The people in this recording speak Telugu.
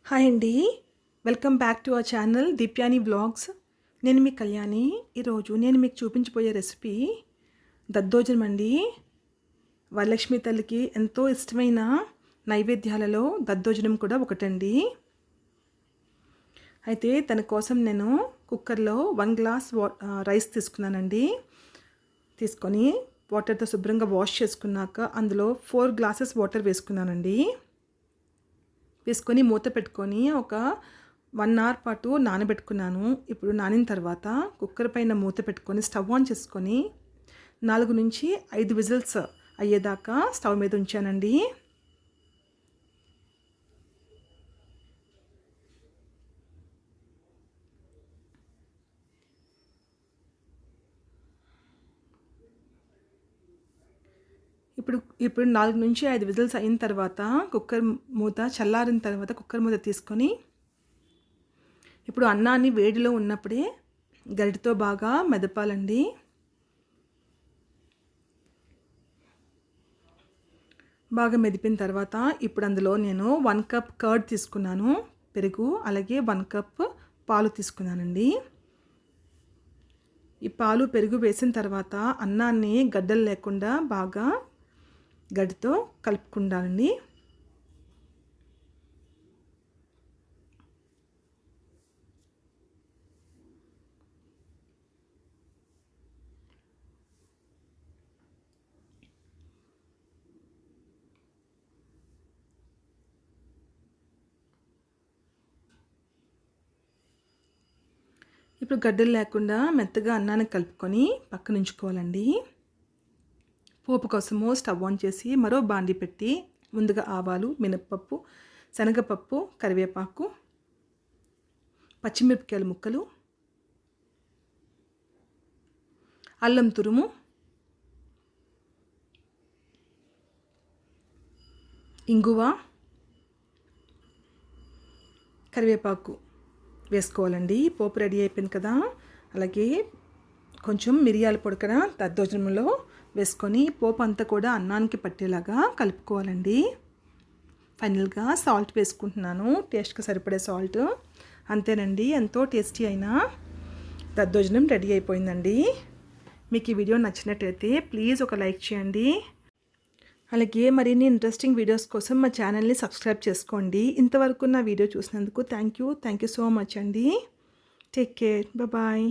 హాయ్ అండి, welcome back to our channel Deepyani vlogs. నేను మీ కళ్యాణి. ఈరోజు నేను మీకు చూపించబోయే రెసిపీ దద్దోజనం అండి. వరలక్ష్మి తల్లికి ఎంతో ఇష్టమైన నైవేద్యాలలో దద్దోజనం కూడా ఒకటండి. అయితే తన కోసం నేను కుక్కర్లో 1 గ్లాస్ రైస్ తీసుకున్నానండి. తీసుకొని వాటర్తో శుభ్రంగా వాష్ చేసుకున్నాక అందులో 4 గ్లాసెస్ వాటర్ వేసుకున్నానండి. వేసుకొని మూత పెట్టుకొని ఒక 1 అవర్ పాటు నానబెట్టుకున్నాను. ఇప్పుడు నానిన తర్వాత కుక్కర్ పైన మూత పెట్టుకొని స్టవ్ ఆన్ చేసుకొని 4 నుంచి 5 విజిల్స్ అయ్యేదాకా స్టవ్ మీద ఉంచానండి. ఇప్పుడు 4 నుంచి 5 విజిల్స్ అయిన తర్వాత కుక్కర్ మూత చల్లారిన తర్వాత కుక్కర్ మూత తీసుకొని ఇప్పుడు అన్నాన్ని వేడిలో ఉన్నప్పుడే గరిటెతో బాగా మెదపాలండి. బాగా మెదిపిన తర్వాత ఇప్పుడు అందులో నేను 1 కప్ కర్డ్ తీసుకున్నాను, పెరుగు, అలాగే 1 కప్ పాలు తీసుకున్నానండి. ఈ పాలు పెరుగు వేసిన తర్వాత అన్నాన్ని గడ్డలు లేకుండా బాగా గడితో కలుపుకుంటానండి. ఇప్పుడు గడ్డలు లేకుండా మెత్తగా అన్నాన్ని కలుపుకొని పక్కన ఉంచుకోవాలండి. పోపు కోసము స్టవ్ ఆన్ చేసి మరో బాండి పెట్టి ముందుగా ఆవాలు, మినప్పప్పు, శనగపప్పు, కరివేపాకు, పచ్చిమిరపకాయల ముక్కలు, అల్లం తురుము, ఇంగువ, కరివేపాకు వేసుకోవాలండి. పోపు రెడీ అయిపోయింది కదా. అలాగే కొంచెం మిరియాల పొడి కూడా దద్దోజనంలో వేసుకొని పోపు అంతా కూడా అన్నానికి పట్టేలాగా కలుపుకోవాలండి. ఫైనల్గా సాల్ట్ వేసుకుంటున్నాను, టేస్ట్కి సరిపడే సాల్ట్. అంతేనండి, ఎంతో టేస్టీ అయిన దద్దోజనం రెడీ అయిపోయిందండి. మీకు ఈ వీడియో నచ్చినట్టయితే ప్లీజ్ ఒక లైక్ చేయండి. అలాగే మరిన్ని ఇంట్రెస్టింగ్ వీడియోస్ కోసం మా ఛానల్ని సబ్స్క్రైబ్ చేసుకోండి. ఇంతవరకు నా వీడియో చూసినందుకు థ్యాంక్ యూ సో మచ్ అండి. Take care, bye.